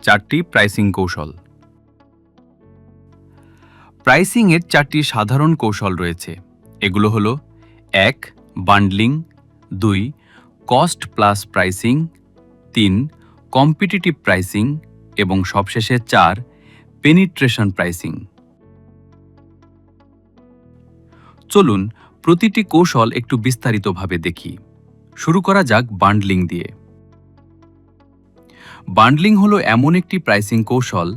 4টি প্রাইসিং কৌশল। প্রাইসিংয়ের 4টি সাধারণ কৌশল রয়েছে। এগুলো হলো 1. Bundling, 2. Cost plus pricing, 3. Competitive pricing এবং সবশেষে 4. Penetration pricing. চলুন প্রতিটি কৌশল একটু বিস্তারিতভাবে দেখি। শুরু করা যাক বান্ডলিং দিয়ে। বান্ডলিং হলো এমন একটি প্রাইসিং কৌশল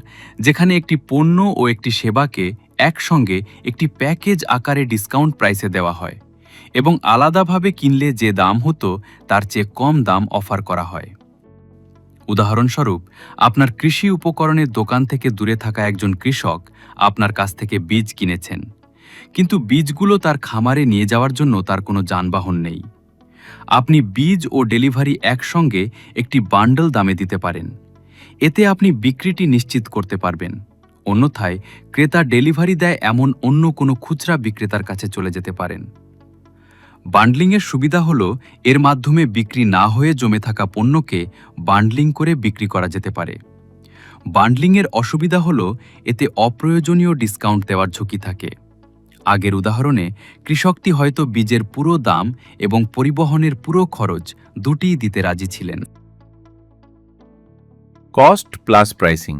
যেখানে একটি পণ্য ও একটি সেবাকে একসঙ্গে একটি প্যাকেজ আকারে ডিসকাউন্ট প্রাইসে দেওয়া হয় এবং আলাদাভাবে কিনলে যে দাম হতো তার চেয়ে কম দাম অফার করা হয়। উদাহরণস্বরূপ, আপনার কৃষি উপকরণের দোকান থেকে দূরে থাকা একজন কৃষক আপনার কাছ থেকে বীজ কিনেছেন, কিন্তু বীজগুলো তার খামারে নিয়ে যাওয়ার জন্য তার কোনো যানবাহন নেই। আপনি বীজ ও ডেলিভারি একসঙ্গে একটি বান্ডল দামে দিতে পারেন। এতে আপনি বিক্রিটি নিশ্চিত করতে পারবেন। অন্যথায় ক্রেতা ডেলিভারি দেয় এমন অন্য কোনো খুচরা বিক্রেতার কাছে চলে যেতে পারেন। বান্ডলিংয়ের সুবিধা হলো এর মাধ্যমে বিক্রি না হয়ে জমে থাকা পণ্যকে বান্ডলিং করে বিক্রি করা যেতে পারে। বান্ডলিংয়ের অসুবিধা হলো এতে অপ্রয়োজনীয় ডিসকাউন্ট দেওয়ার ঝুঁকি থাকে। আগের উদাহরণে কৃষকটি হয়তো বীজের পুরো দাম এবং পরিবহনের পুরো খরচ দুটিই দিতে রাজি ছিলেন। Cost plus pricing.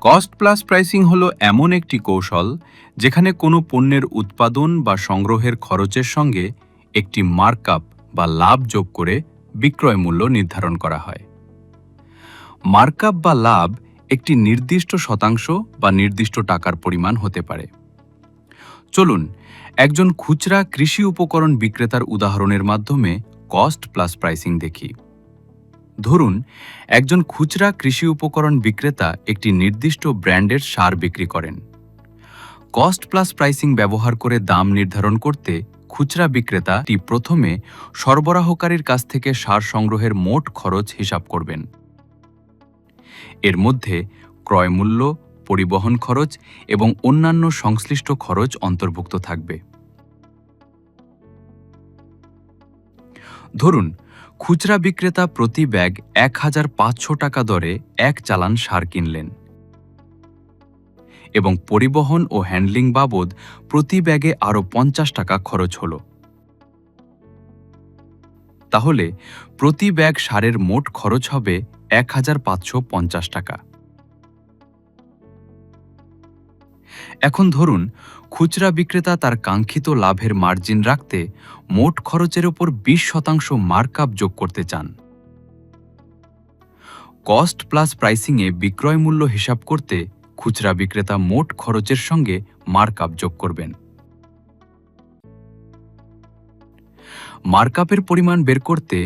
Cost plus pricing হলো এমন একটি কৌশল যেখানে কোনো পণ্যের উৎপাদন বা সংগ্রহের খরচের সঙ্গে একটি মার্কআপ বা লাভ যোগ করে বিক্রয় মূল্য নির্ধারণ করা হয়। মার্কআপ বা লাভ একটি নির্দিষ্ট শতাংশ বা নির্দিষ্ট টাকার পরিমাণ হতে পারে। চলুন একজন খুচরা কৃষি উপকরণ বিক্রেতার উদাহরণের মাধ্যমে কস্ট প্লাস প্রাইসিং দেখি। ধরুন, একজন খুচরা কৃষি উপকরণ বিক্রেতা একটি নির্দিষ্ট ব্র্যান্ডের সার বিক্রি করেন। কস্ট প্লাস প্রাইসিং ব্যবহার করে দাম নির্ধারণ করতে খুচরা বিক্রেতাটি প্রথমে সরবরাহকারীর কাছ থেকে সার সংগ্রহের মোট খরচ হিসাব করবেন। এর মধ্যে ক্রয় মূল্য, পরিবহন খরচ এবং অন্যান্য সংশ্লিষ্ট খরচ অন্তর্ভুক্ত থাকবে। ধরুন, খুচরা বিক্রেতা প্রতি ব্যাগ ১,৫০০ টাকা দরে এক চালান সার কিনলেন এবং পরিবহন ও হ্যান্ডলিং বাবদ প্রতি ব্যাগে আরও ৫০ টাকা খরচ হল। তাহলে প্রতি ব্যাগ সারের মোট খরচ হবে ১,৫৫০ টাকা। এখন ধরুন, খুচরা বিক্রেতা তার কাঙ্ক্ষিত লাভের মার্জিন রাখতে মোট খরচের উপর ২০% মার্কআপ যোগ করতে চান। কস্ট প্লাস প্রাইসিংয়ে বিক্রয় মূল্য হিসাব করতে খুচরা বিক্রেতা মোট খরচের সঙ্গে মার্কআপ যোগ করবেন। মার্কআপের পরিমাণ বের করতে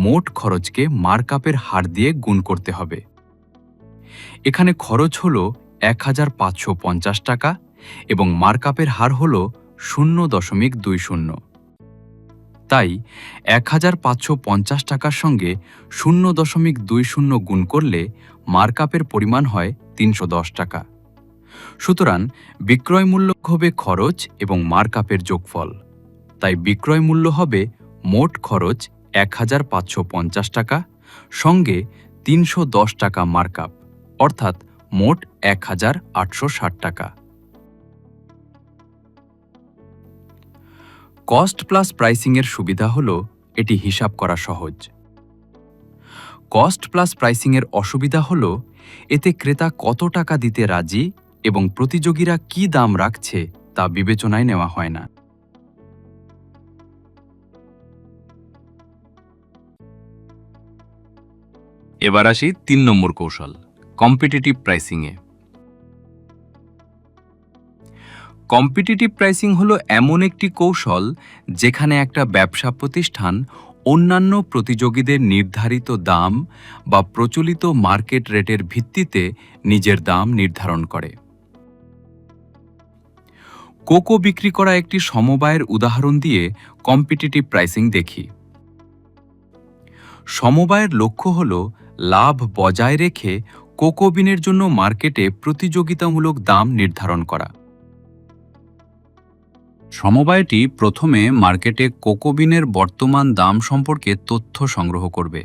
মোট খরচকে মার্কআপের হার দিয়ে গুণ করতে হবে। এখানে খরচ হল ১,৫৫০ টাকা এবং মার্কআপের হার হল ০.২০। তাই ১,৫৫০ টাকার সঙ্গে ০.২০ গুণ করলে মার্কআপের পরিমাণ হয় ৩১০ টাকা। সুতরাং বিক্রয় মূল্য হবে খরচ এবং মার্কআপের যোগফল। তাই বিক্রয় মূল্য হবে মোট খরচ ১,৫৫০ টাকা সঙ্গে ৩১০ টাকা মার্কআপ, অর্থাৎ মোট ১,৮৬০ টাকা। কস্ট প্লাস প্রাইসিংয়ের সুবিধা হল এটি হিসাব করা সহজ। কস্ট প্লাস প্রাইসিংয়ের অসুবিধা হল এতে ক্রেতা কত টাকা দিতে রাজি এবং প্রতিযোগীরা কী দাম রাখছে তা বিবেচনায় নেওয়া হয় না। এবার আসি ৩ নম্বর কৌশল, কম্পিটিটিভ প্রাইসিংয়ে। কম্পিটিটিভ প্রাইসিং হলো এমন একটি কৌশল যেখানে একটা ব্যবসা প্রতিষ্ঠান অন্যান্য প্রতিযোগীদের নির্ধারিত দাম বা প্রচলিত মার্কেট রেটের ভিত্তিতে নিজের দাম নির্ধারণ করে। কোকো বিক্রি করা একটি সমবায়ের উদাহরণ দিয়ে কম্পিটিটিভ প্রাইসিং দেখি। সমবায়ের লক্ষ্য হল লাভ বজায় রেখে কোকো বিনের জন্য মার্কেটে প্রতিযোগিতামূলক দাম নির্ধারণ করা। সমবায়টি প্রথমে মার্কেটে কোকো বিনের বর্তমান দাম সম্পর্কে তথ্য সংগ্রহ করবে।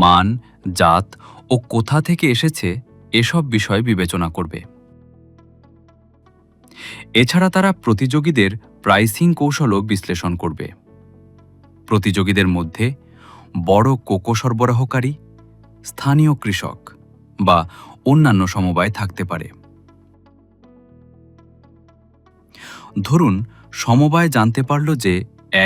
মান, জাত ও কোথা থেকে এসেছে এসব বিষয় বিবেচনা করবে। এছাড়া তারা প্রতিযোগীদের প্রাইসিং কৌশলও বিশ্লেষণ করবে। প্রতিযোগীদের মধ্যে বড় কোকো সরবরাহকারী, স্থানীয় কৃষক বা অন্যান্য সমবায় থাকতে পারে। ধরুন সমবায় জানতে পারল যে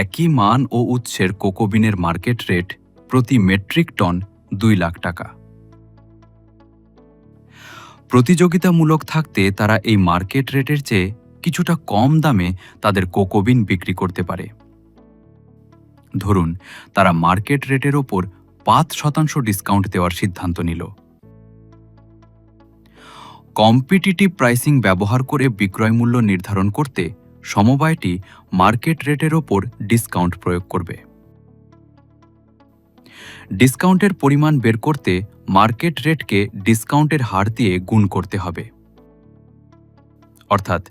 একই মান ও উৎসের কোকো বিনের মার্কেট রেট প্রতি মেট্রিক টন 2 লাখ টাকা। প্রতিযোগিতামূলক থাকতে তারা এই মার্কেট রেটের চেয়ে কিছুটা কম দামে তাদের কোকো বিন বিক্রি করতে পারে। ধরুন তারা মার্কেট রেটের ওপর 5% ডিসকাউন্ট দেওয়ার সিদ্ধান্ত নিল। কম্পিটিটিভ প্রাইসিং ব্যবহার করে বিক্রয় মূল্য নির্ধারণ করতে সমবায়টি মার্কেট রেটের ওপর ডিসকাউন্ট প্রয়োগ করবে। ডিসকাউন্টের পরিমাণ বের করতে মার্কেট রেটকে ডিসকাউন্টের হার দিয়ে গুণ করতে হবে। অর্থাৎ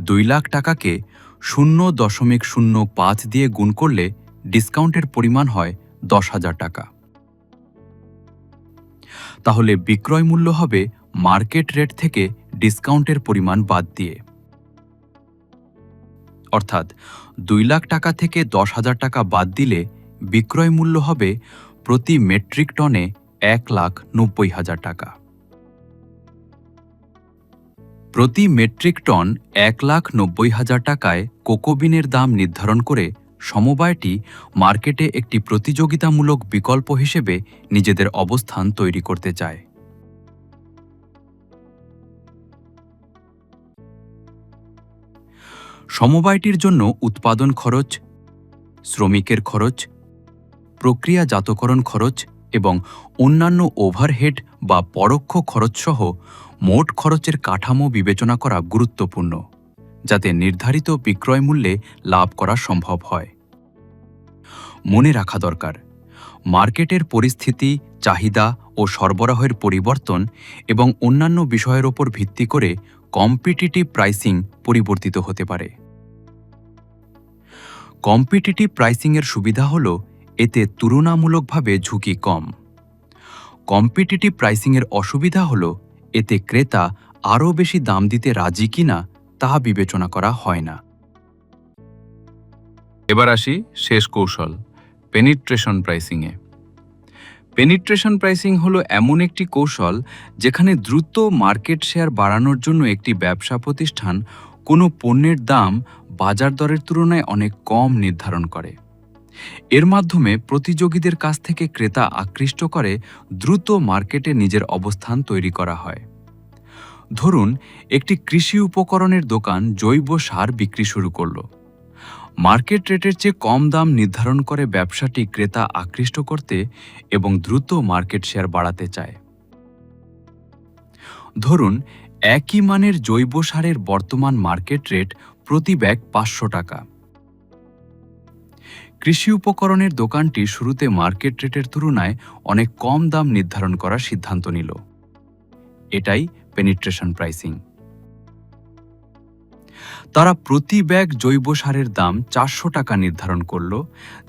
2 লাখ টাকাকে 0.05 দিয়ে গুণ করলে ডিসকাউন্টের পরিমাণ হয় 10,000 টাকা। তাহলে বিক্রয় মূল্য হবে মার্কেট রেট থেকে ডিসকাউন্টের পরিমাণ বাদ দিয়ে। অর্থাৎ 2 লাখ টাকা থেকে 10,000 টাকা বাদ দিলে বিক্রয় মূল্য হবে প্রতি মেট্রিক টনে 1,90,000 টাকা। প্রতি মেট্রিক টন 1,90,000 টাকায় কোকো বিনের দাম নির্ধারণ করে সমবায়টি মার্কেটে একটি প্রতিযোগিতামূলক বিকল্প হিসেবে নিজেদের অবস্থান তৈরি করতে চায়। সমবায়টির জন্য উৎপাদন খরচ, শ্রমিকের খরচ, প্রক্রিয়াজাতকরণ খরচ এবং অন্যান্য ওভারহেড বা পরোক্ষ খরচসহ মোট খরচের কাঠামো বিবেচনা করা গুরুত্বপূর্ণ, যাতে নির্ধারিত বিক্রয় মূল্যে লাভ করা সম্ভব হয়। মনে রাখা দরকার, মার্কেটের পরিস্থিতি, চাহিদা ও সরবরাহের পরিবর্তন এবং অন্যান্য বিষয়ের ওপর ভিত্তি করে কম্পিটিটিভ প্রাইসিং পরিবর্তিত হতে পারে। কম্পিটিটিভ প্রাইসিংয়ের সুবিধা হল এতে তুলনামূলকভাবে ঝুঁকি কম। কম্পিটিটিভ প্রাইসিংয়ের অসুবিধা হল এতে ক্রেতা আরও বেশি দাম দিতে রাজি কিনা তা বিবেচনা করা হয় না। এবার আসি শেষ কৌশল, পেনিট্রেশন প্রাইসিংয়ে। পেনিট্রেশন প্রাইসিং হলো এমন একটি কৌশল যেখানে দ্রুত মার্কেট শেয়ার বাড়ানোর জন্য একটি ব্যবসা প্রতিষ্ঠান কোনো পণ্যের দাম বাজার দরের তুলনায় অনেক কম নির্ধারণ করে। এর মাধ্যমে প্রতিযোগীদের কাছ থেকে ক্রেতা আকৃষ্ট করে দ্রুত মার্কেটে নিজের অবস্থান তৈরি করা হয়। ধরুন একটি কৃষি উপকরণের দোকান জৈব সার বিক্রি শুরু করলো। মার্কেট রেটের চেয়ে কম দাম নির্ধারণ করে ব্যবসাটি ক্রেতা আকৃষ্ট করতে এবং দ্রুত মার্কেট শেয়ার বাড়াতে চায়। ধরুন একই মানের জৈব সারের বর্তমান মার্কেট রেট প্রতি ব্যাগ 500 টাকা। কৃষি উপকরণের দোকানটি শুরুতে মার্কেট রেটের তুলনায় অনেক কম দাম নির্ধারণ করার সিদ্ধান্ত নিল। এটাই পেনিট্রেশন প্রাইসিং। তারা প্রতি ব্যাগ জৈব সারের দাম 400 টাকা নির্ধারণ করল,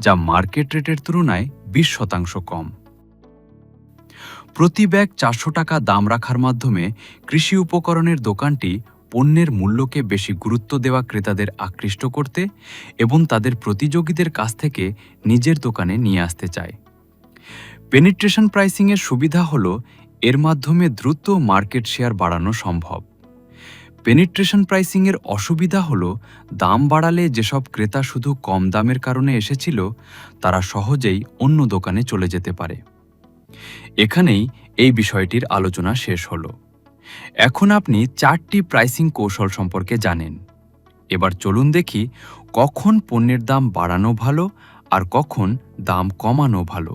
যা মার্কেট রেটের তুলনায় 20% কম। প্রতি ব্যাগ 400 টাকা দাম রাখার মাধ্যমে কৃষি উপকরণের দোকানটি পণ্যের মূল্যকে বেশি গুরুত্ব দেওয়া ক্রেতাদের আকৃষ্ট করতে এবং তাদের প্রতিযোগীদের কাছ থেকে নিজের দোকানে নিয়ে আসতে চায়। পেনিট্রেশন প্রাইসিংয়ের সুবিধা হল এর মাধ্যমে দ্রুত মার্কেট শেয়ার বাড়ানো সম্ভব। পেনিট্রেশন প্রাইসিংয়ের অসুবিধা হল দাম বাড়ালে যেসব ক্রেতা শুধু কম দামের কারণে এসেছিল তারা সহজেই অন্য দোকানে চলে যেতে পারে। এখানেই এই বিষয়টির আলোচনা শেষ হল। এখন আপনি 4টি প্রাইসিং কৌশল সম্পর্কে জানেন। এবার চলুন দেখি কখন পণ্যের দাম বাড়ানো ভালো আর কখন দাম কমানো ভালো।